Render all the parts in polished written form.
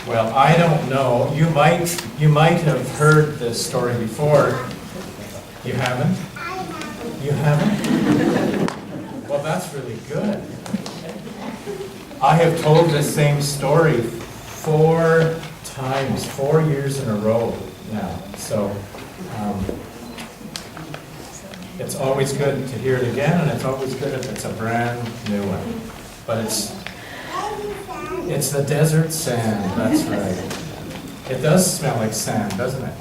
Well, I don't know. You might have heard this story before. You haven't? You haven't? Well, that's really good. I have told this same story 4 times, 4 years in a row now. So it's always good to hear it again, and it's always good if it's a brand new one. But it's the desert sand, that's right. It does smell like sand, doesn't it?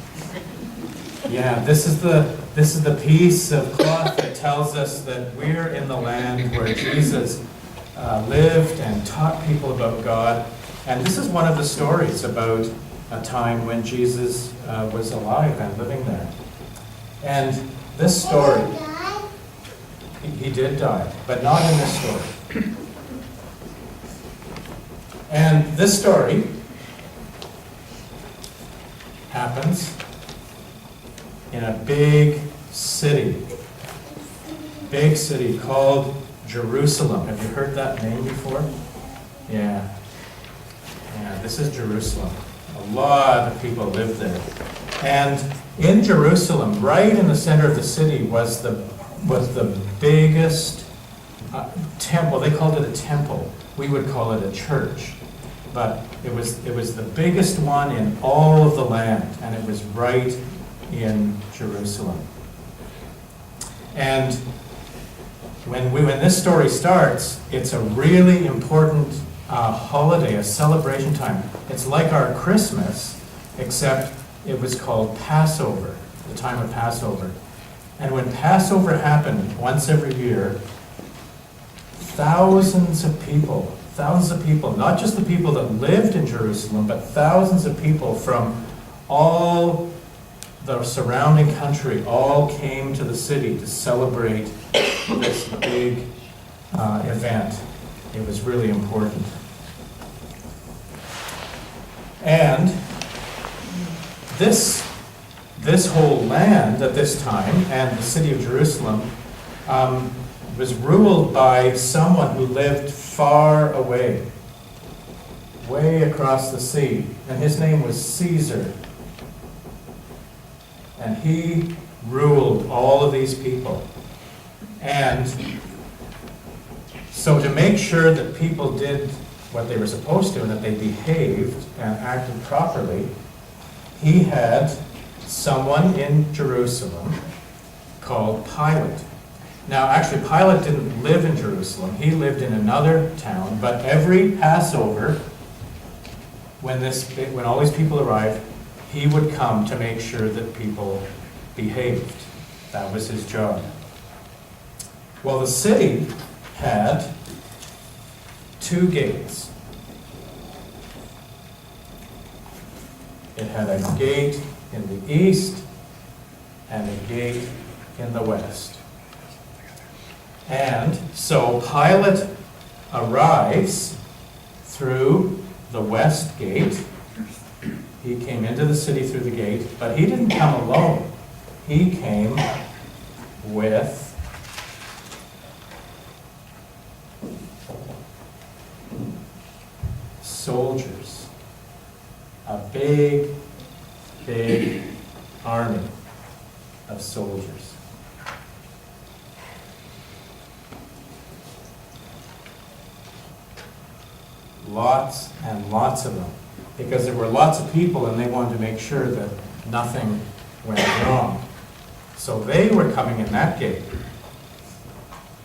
Yeah, this is the piece of cloth that tells us that we're in the land where Jesus lived and taught people about God. And this is one of the stories about a time when Jesus was alive and living there. And this story, he did die, but not in this story. And this story happens in a big city called Jerusalem. Have you heard that name before? Yeah, this is Jerusalem. A lot of people live there. And in Jerusalem, right in the center of the city, was the biggest temple. They called it a temple. We would call it a church. But it was the biggest one in all of the land, and it was right in Jerusalem. And when this story starts, it's a really important holiday, a celebration time. It's like our Christmas, except it was called Passover, the time of Passover. And when Passover happened once every year, thousands of people, not just the people that lived in Jerusalem, but thousands of people from all the surrounding country all came to the city to celebrate this big event. It was really important. And this whole land at this time, and the city of Jerusalem, was ruled by someone who lived far away, way across the sea, and his name was Caesar. And he ruled all of these people. And so to make sure that people did what they were supposed to and that they behaved and acted properly, he had someone in Jerusalem called Pilate. Now, actually, Pilate didn't live in Jerusalem. He lived in another town, but every Passover, when all these people arrived, he would come to make sure that people behaved. That was his job. Well, the city had 2 gates. It had a gate in the east and a gate in the west. And so Pilate arrives through the west gate. He came into the city through the gate, but he didn't come alone. He came with soldiers. A big, big army of soldiers. Lots and lots of them. Because there were lots of people and they wanted to make sure that nothing went wrong. So they were coming in that gate.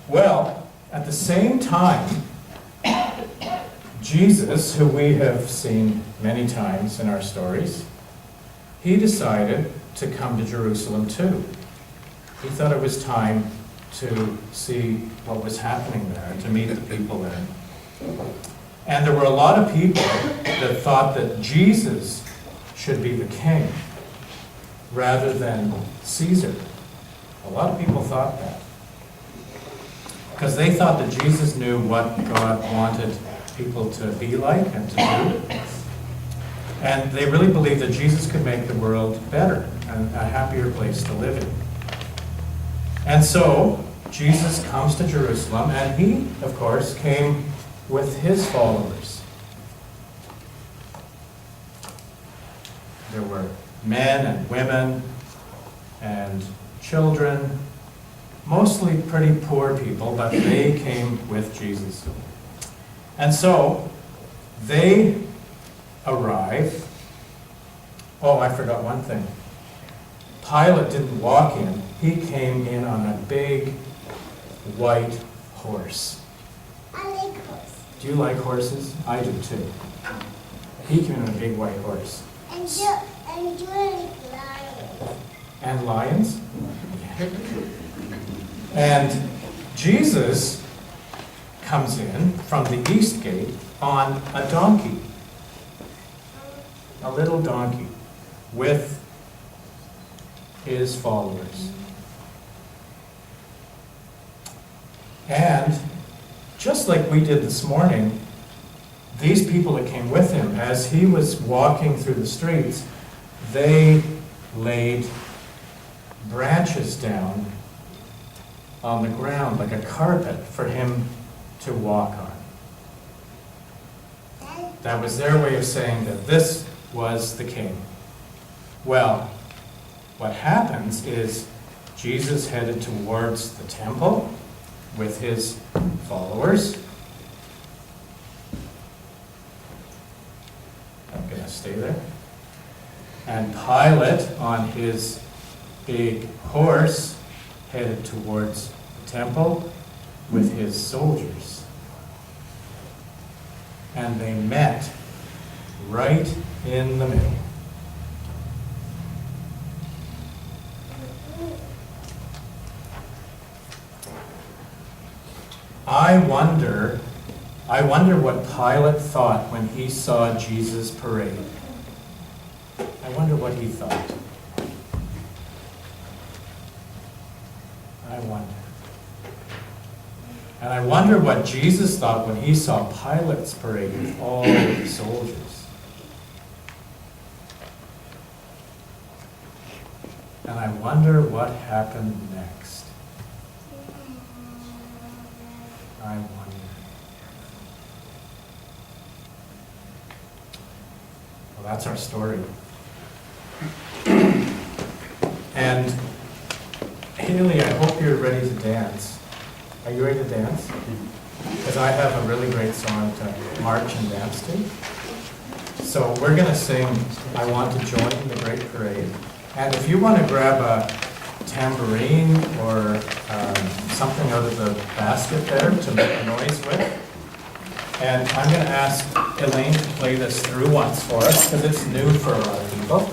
Well, at the same time, Jesus, who we have seen many times in our stories, he decided to come to Jerusalem too. He thought it was time to see what was happening there and to meet the people there. And there were a lot of people that thought that Jesus should be the king rather than Caesar. A lot of people thought that. Because they thought that Jesus knew what God wanted people to be like and to do. And they really believed that Jesus could make the world better and a happier place to live in. And so, Jesus comes to Jerusalem, and he, of course, came with his followers. There were men and women and children, mostly pretty poor people, but they came with Jesus. And so, they arrive. Oh, I forgot one thing. Pilate didn't walk in. He came in on a big white horse. I like horses. Do you like horses? I do too. He came in on a big white horse. And you like lions. And lions? And Jesus comes in from the east gate on a donkey. A little donkey with his followers. And just like we did this morning, these people that came with him, as he was walking through the streets, they laid branches down on the ground like a carpet for him to walk on. That was their way of saying that this was the king. Well, what happens is Jesus headed towards the temple with his followers. I'm going to stay there. And Pilate, on his big horse, headed towards the temple with his soldiers. And they met right in the middle. I wonder what Pilate thought when he saw Jesus parade. I wonder what he thought. I wonder. And I wonder what Jesus thought when he saw Pilate's parade with all the soldiers. And I wonder what happened next. I wonder. Well, that's our story. And Haley, I hope you're ready to dance. Are you ready to dance? Because I have a really great song to march and dance to. So we're going to sing I Want to Join the Great Parade. And if you want to grab a tambourine or something out of the basket there to make a noise with. And I'm going to ask Elaine to play this through once for us because it's new for a lot of people.